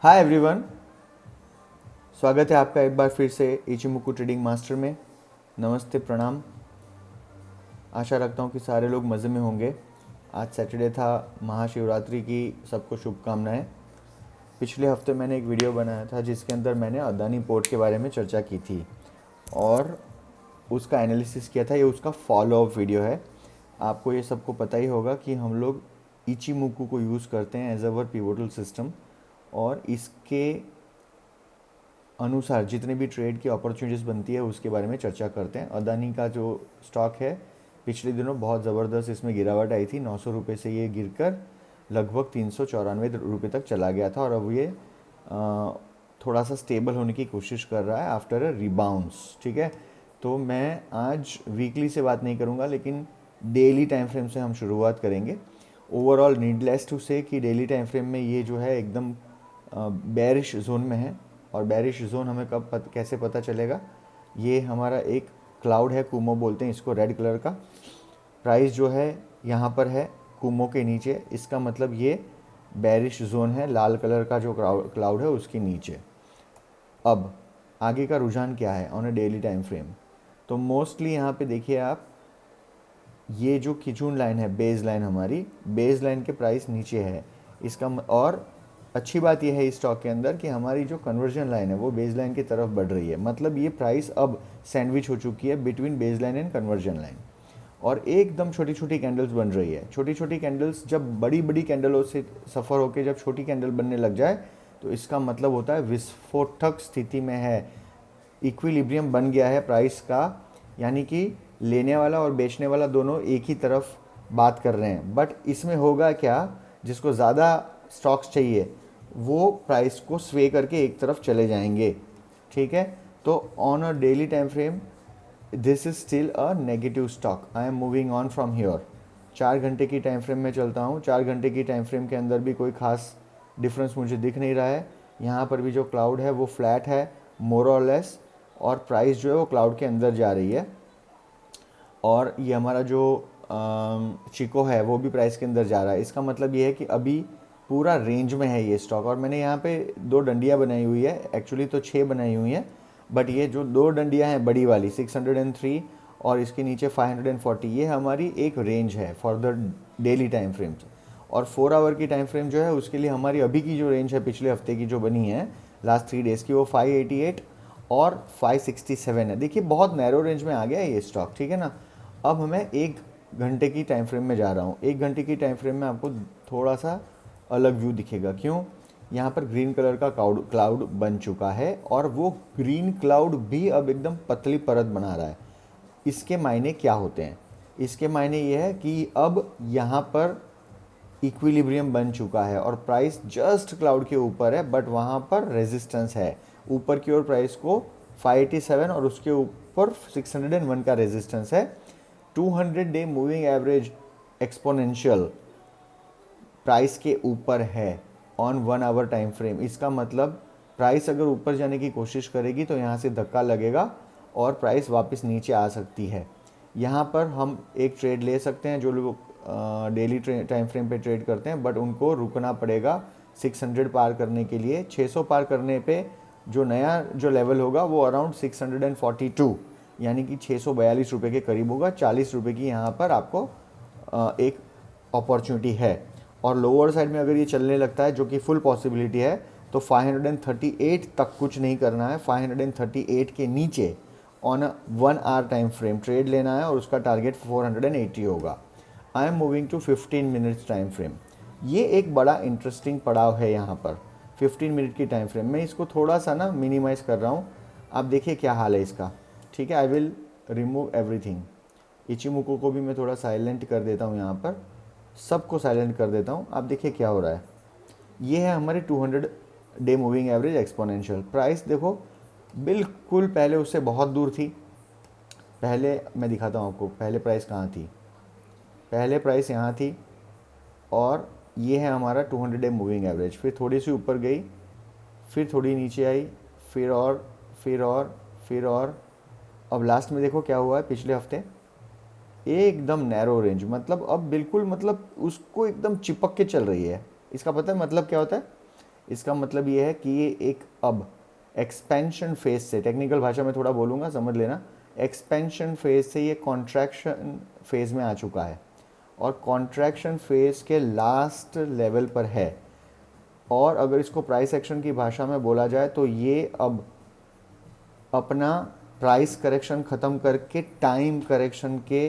Hi everyone, स्वागत है आपका एक बार फिर से इचिमुकु ट्रेडिंग मास्टर में। नमस्ते, प्रणाम। आशा रखता हूँ कि सारे लोग मज़े में होंगे। आज सैटरडे था, महाशिवरात्रि की सबको शुभकामनाएं। पिछले हफ्ते मैंने एक वीडियो बनाया था जिसके अंदर मैंने अदानी पोर्ट के बारे में चर्चा की थी और उसका एनालिसिस किया था। ये उसका फॉलो अप वीडियो है। आपको ये सबको पता ही होगा कि हम लोग इचिमुकु को यूज़ करते हैं एज अवर पिवोटल सिस्टम और इसके अनुसार जितने भी ट्रेड की अपॉर्चुनिटीज़ बनती है उसके बारे में चर्चा करते हैं। अदानी का जो स्टॉक है, पिछले दिनों बहुत ज़बरदस्त इसमें गिरावट आई थी। 900 रुपये से ये गिरकर लगभग 394 रुपये तक चला गया था और अब ये थोड़ा सा स्टेबल होने की कोशिश कर रहा है आफ्टर अ रिबाउंड्स। ठीक है, तो मैं आज वीकली से बात नहीं करूँगा, लेकिन डेली टाइम फ्रेम से हम शुरुआत करेंगे। ओवरऑल नीडलेस टू से कि डेली टाइम फ्रेम में ये जो है एकदम बेरिश जोन में है। और बेरिश जोन हमें कैसे पता चलेगा? ये हमारा एक क्लाउड है, कुमो बोलते हैं इसको, रेड कलर का। प्राइस जो है यहाँ पर है कुमो के नीचे, इसका मतलब ये बेरिश जोन है। लाल कलर का जो क्लाउड है उसके नीचे। अब आगे का रुझान क्या है on a daily time frame? तो मोस्टली यहाँ पे देखिए आप, ये जो किचून लाइन है, बेस लाइन, हमारी बेस लाइन के प्राइस नीचे है। और अच्छी बात यह है इस स्टॉक के अंदर कि हमारी जो कन्वर्जन लाइन है वो बेस लाइन की तरफ बढ़ रही है। मतलब ये प्राइस अब सैंडविच हो चुकी है between base line and conversion line और एकदम छोटी छोटी कैंडल्स बन रही है। छोटी छोटी कैंडल्स जब बड़ी बड़ी कैंडलों से सफ़र होकर जब छोटी कैंडल बनने लग जाए तो इसका मतलब होता है विस्फोटक स्थिति में है, इक्विलिब्रियम बन गया है प्राइस का। यानी कि लेने वाला और बेचने वाला दोनों एक ही तरफ बात कर रहे हैं। बट इसमें होगा क्या, जिसको ज़्यादा स्टॉक्स चाहिए वो प्राइस को स्वे करके एक तरफ चले जाएंगे। ठीक है, तो on a daily time frame this is still a negative stock. I am moving on from here. 4 घंटे की टाइम फ्रेम में चलता हूँ। 4 घंटे की टाइम फ्रेम के अंदर भी कोई खास डिफरेंस मुझे दिख नहीं रहा है। यहाँ पर भी जो क्लाउड है वो फ्लैट है मोर और लेस, और प्राइस जो है वो क्लाउड के अंदर जा रही है। और ये हमारा जो चिको है वो भी प्राइस के अंदर जा रहा है। इसका मतलब ये है कि अभी पूरा रेंज में है ये स्टॉक। और मैंने यहाँ पे 2 डंडियाँ बनाई हुई है, एक्चुअली तो 6 बनाई हुई हैं, बट ये जो 2 डंडियाँ हैं बड़ी वाली 603 और इसके नीचे 540, ये हमारी एक रेंज है for the daily time frames. और 4 आवर की टाइम फ्रेम जो है उसके लिए हमारी अभी की जो रेंज है पिछले हफ्ते की जो बनी है लास्ट 3 डेज़ की, वो 588 और 567 है। देखिए बहुत नैरो रेंज में आ गया है ये स्टॉक। ठीक है ना। अब हमें 1 घंटे की टाइम फ्रेम में जा रहा हूँ। 1 घंटे की टाइम फ्रेम में आपको थोड़ा सा अलग व्यू दिखेगा। क्यों? यहाँ पर ग्रीन कलर का क्लाउड बन चुका है और वो ग्रीन क्लाउड भी अब एकदम पतली परत बना रहा है। इसके मायने क्या होते हैं? इसके मायने ये है कि अब यहाँ पर इक्विलिब्रियम बन चुका है और प्राइस जस्ट क्लाउड के ऊपर है, बट वहाँ पर रेजिस्टेंस है। ऊपर की ओर प्राइस को 587 और उसके ऊपर 601 का रेजिस्टेंस है। 200 day moving average exponential price के ऊपर है ऑन 1 आवर टाइम फ्रेम। इसका मतलब प्राइस अगर ऊपर जाने की कोशिश करेगी तो यहाँ से धक्का लगेगा और प्राइस वापस नीचे आ सकती है। यहाँ पर हम एक ट्रेड ले सकते हैं जो लोग डेली टाइम फ्रेम पे ट्रेड करते हैं, बट उनको रुकना पड़ेगा 600 पार करने के लिए। 600 पार करने पे जो नया जो लेवल होगा वो अराउंड 642 यानी कि 642 रुपये के करीब होगा। 40 रुपये की यहाँ पर आपको एक अपॉर्चुनिटी है। और लोअर साइड में अगर ये चलने लगता है, जो कि फुल पॉसिबिलिटी है, तो 538 तक कुछ नहीं करना है। 538 के नीचे on 1 hour time frame trade लेना है और उसका टारगेट 480 होगा। I am moving to 15 minutes time frame. ये एक बड़ा इंटरेस्टिंग पड़ाव है यहाँ पर 15 मिनट की टाइम फ्रेम में। इसको थोड़ा सा ना मिनिमाइज़ कर रहा हूँ। आप देखिए क्या हाल है इसका। ठीक है, आई विल रिमूव एवरीथिंग। इचिमुको को भी मैं थोड़ा साइलेंट कर देता हूँ, यहाँ पर सबको साइलेंट कर देता हूँ। आप देखिए क्या हो रहा है। ये है हमारे 200 day moving average exponential. Price देखो बिल्कुल पहले उससे बहुत दूर थी। पहले मैं दिखाता हूँ आपको, पहले प्राइस कहाँ थी। पहले प्राइस यहाँ थी और ये है हमारा 200 डे मूविंग एवरेज। फिर थोड़ी सी ऊपर गई, फिर थोड़ी नीचे आई, फिर और फिर और फिर और अब लास्ट में देखो क्या हुआ है पिछले हफ्ते। एकदम नैरो रेंज, मतलब अब बिल्कुल, मतलब उसको एकदम चिपक के चल रही है। इसका पता है मतलब क्या होता है? इसका मतलब ये है कि ये एक अब एक्सपेंशन फेज से, टेक्निकल भाषा में थोड़ा बोलूँगा समझ लेना, एक्सपेंशन फेज से ये कॉन्ट्रैक्शन फेज में आ चुका है और कॉन्ट्रैक्शन फेज के लास्ट लेवल पर है। और अगर इसको प्राइस एक्शन की भाषा में बोला जाए तो ये अब अपना प्राइस करेक्शन ख़त्म करके टाइम करेक्शन के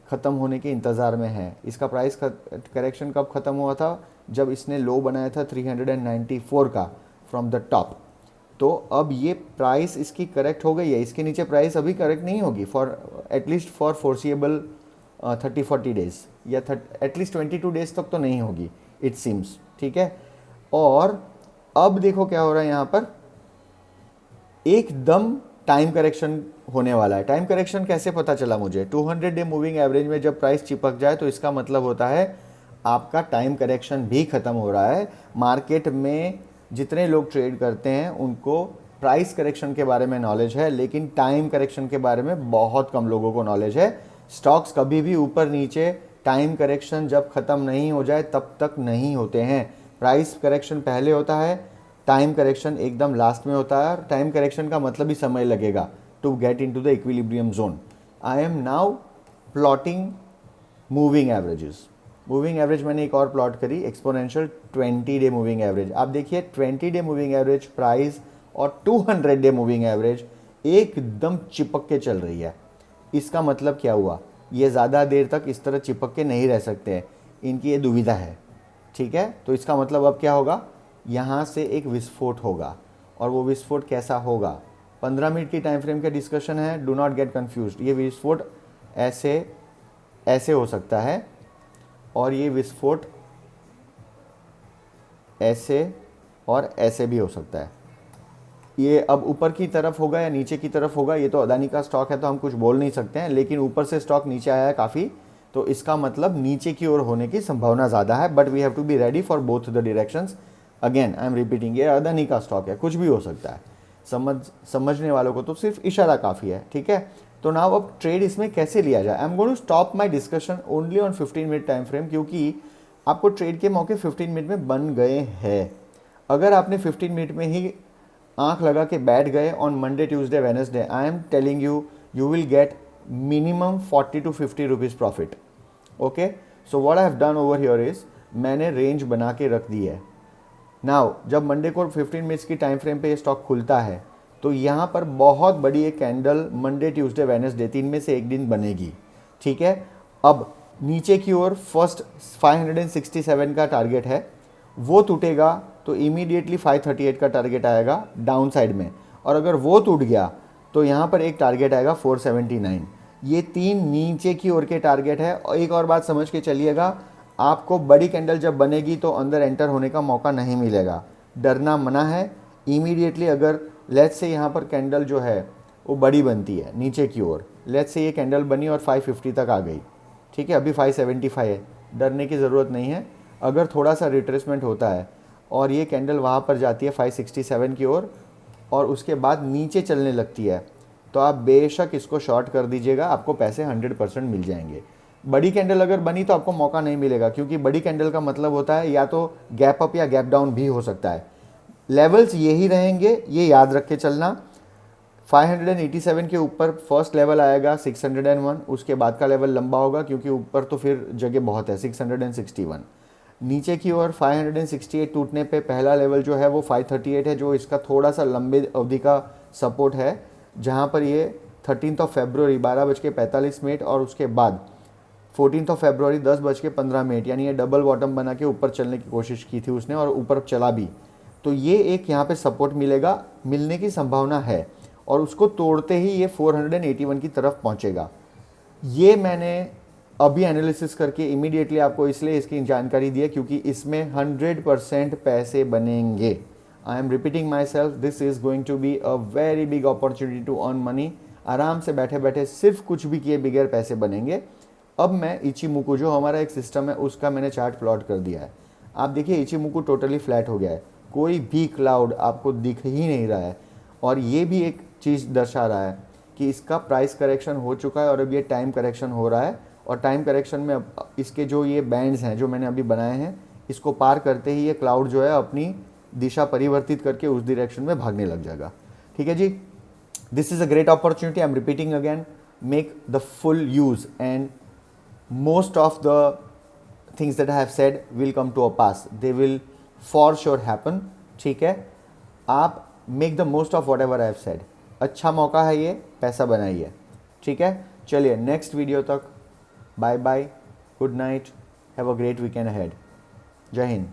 ख़त्म होने के इंतज़ार में है। इसका प्राइस करेक्शन कब ख़त्म हुआ था? जब इसने लो बनाया था 394 का फ्रॉम द टॉप। तो अब ये प्राइस इसकी करेक्ट हो गई है, इसके नीचे प्राइस अभी करेक्ट नहीं होगी for at least for foreseeable 30-40 days या एटलीस्ट 22 डेज तक तो नहीं होगी इट सीम्स, ठीक है। और अब देखो क्या हो रहा है यहाँ पर, एकदम टाइम करेक्शन होने वाला है। टाइम करेक्शन कैसे पता चला मुझे? 200 डे मूविंग एवरेज में जब प्राइस चिपक जाए तो इसका मतलब होता है आपका टाइम करेक्शन भी ख़त्म हो रहा है। मार्केट में जितने लोग ट्रेड करते हैं उनको प्राइस करेक्शन के बारे में नॉलेज है, लेकिन टाइम करेक्शन के बारे में बहुत कम लोगों को नॉलेज है। स्टॉक्स कभी भी ऊपर नीचे टाइम करेक्शन जब ख़त्म नहीं हो जाए तब तक नहीं होते हैं। प्राइस करेक्शन पहले होता है, टाइम करेक्शन एकदम लास्ट में होता है। टाइम करेक्शन का मतलब ही समय लगेगा to get into the equilibrium zone. I am now plotting moving averages. Moving average मैंने एक और प्लॉट करी, एक्सपोनेंशियल 20 डे मूविंग एवरेज। आप देखिए 20 डे मूविंग एवरेज प्राइस और 200 डे मूविंग एवरेज एकदम चिपक के चल रही है। इसका मतलब क्या हुआ? ये ज़्यादा देर तक इस तरह चिपक के नहीं रह सकते हैं, इनकी ये दुविधा है, ठीक है। तो इसका मतलब अब क्या होगा, यहाँ से एक विस्फोट होगा। और वो विस्फोट कैसा होगा? 15 मिनट की टाइम फ्रेम का डिस्कशन है, डू नॉट गेट कन्फ्यूज्ड। ये विस्फोट ऐसे ऐसे हो सकता है और ये विस्फोट ऐसे और ऐसे भी हो सकता है। ये अब ऊपर की तरफ होगा या नीचे की तरफ होगा, ये तो अदानी का स्टॉक है तो हम कुछ बोल नहीं सकते हैं, लेकिन ऊपर से स्टॉक नीचे आया है काफ़ी, तो इसका मतलब नीचे की ओर होने की संभावना ज़्यादा है। But we have to be ready for both the directions. Again I am repeating, ये अदानी का स्टॉक है, कुछ भी हो सकता है। समझने वालों को तो सिर्फ इशारा काफ़ी है, ठीक है। तो नाउ अब ट्रेड इसमें कैसे लिया जाए? I am going to stop my discussion only on 15 minute time frame, क्योंकि आपको ट्रेड के मौके 15 मिनट में बन गए हैं। अगर आपने 15 मिनट में ही आंख लगा के बैठ गए on Monday, Tuesday, Wednesday, I am telling you, you will get minimum 40 to 50 rupees profit. Okay, so what I have done over here is, मैंने रेंज बना के रख दी है। नाउ जब मंडे को 15 मिनट्स की टाइम फ्रेम पे ये स्टॉक खुलता है तो यहाँ पर बहुत बड़ी एक कैंडल मंडे, ट्यूसडे, वेडनेसडे 3 में से एक दिन बनेगी, ठीक है। अब नीचे की ओर फर्स्ट 567 का टारगेट है, वो टूटेगा तो इमीडिएटली 538 का टारगेट आएगा डाउन साइड में, और अगर वो टूट गया तो यहाँ पर एक टारगेट आएगा 479। ये 3 नीचे की ओर के टारगेट है। और एक और बात समझ के चलिएगा, आपको बड़ी कैंडल जब बनेगी तो अंदर एंटर होने का मौका नहीं मिलेगा, डरना मना है। इमीडिएटली अगर लेट्स से यहाँ पर कैंडल जो है वो बड़ी बनती है नीचे की ओर, लेट्स से ये कैंडल बनी और 550 तक आ गई, ठीक है, अभी 575 है, डरने की ज़रूरत नहीं है। अगर थोड़ा सा रिट्रेसमेंट होता है और ये कैंडल वहाँ पर जाती है 567 की ओर और उसके बाद नीचे चलने लगती है, तो आप बेशक इसको शॉर्ट कर दीजिएगा, आपको पैसे 100% मिल जाएंगे। बड़ी कैंडल अगर बनी तो आपको मौका नहीं मिलेगा, क्योंकि बड़ी कैंडल का मतलब होता है या तो गैप अप या गैप डाउन भी हो सकता है। लेवल्स यही रहेंगे, ये याद रख के चलना। 587 के ऊपर फर्स्ट लेवल आएगा 601, उसके बाद का लेवल लंबा होगा क्योंकि ऊपर तो फिर जगह बहुत है, 661। नीचे की ओर 568 टूटने पे पहला लेवल जो है वो 538 है, जो इसका थोड़ा सा लंबे अवधि का सपोर्ट है, जहाँ पर ये 13 फरवरी 12:45 और उसके बाद 14 फरवरी 10:15, यानी ये डबल बॉटम बना के ऊपर चलने की कोशिश की थी उसने और ऊपर चला भी। तो ये एक यहाँ पे सपोर्ट मिलेगा, मिलने की संभावना है, और उसको तोड़ते ही ये 481 की तरफ पहुँचेगा। ये मैंने अभी एनालिसिस करके इमीडिएटली आपको इसलिए इसकी जानकारी दी है क्योंकि इसमें 100% पैसे बनेंगे। I am repeating myself, this is going to be a very big opportunity to earn money. आराम से बैठे बैठे सिर्फ कुछ भी किए बगैर पैसे बनेंगे। अब मैं इचिमुकु, जो हमारा एक सिस्टम है, उसका मैंने चार्ट प्लॉट कर दिया है। आप देखिए इचिमुकु टोटली फ्लैट हो गया है, कोई भी क्लाउड आपको दिख ही नहीं रहा है, और ये भी एक चीज़ दर्शा रहा है कि इसका प्राइस करेक्शन हो चुका है और अब ये टाइम करेक्शन हो रहा है। और टाइम करेक्शन में इसके जो ये बैंड्स हैं जो मैंने अभी बनाए हैं, इसको पार करते ही ये क्लाउड जो है अपनी दिशा परिवर्तित करके उस डायरेक्शन में भागने लग जाएगा। ठीक है जी, this is a great opportunity, I am repeating again, make the full use and most of the things that I have said will come to a pass, they will for sure happen। ठीक है, आप make the most of whatever I have said, अच्छा मौका है ये, पैसा बनाइए। ठीक है, चलिए नेक्स्ट वीडियो तक, bye bye, good night, have a great weekend ahead, जय हिंद।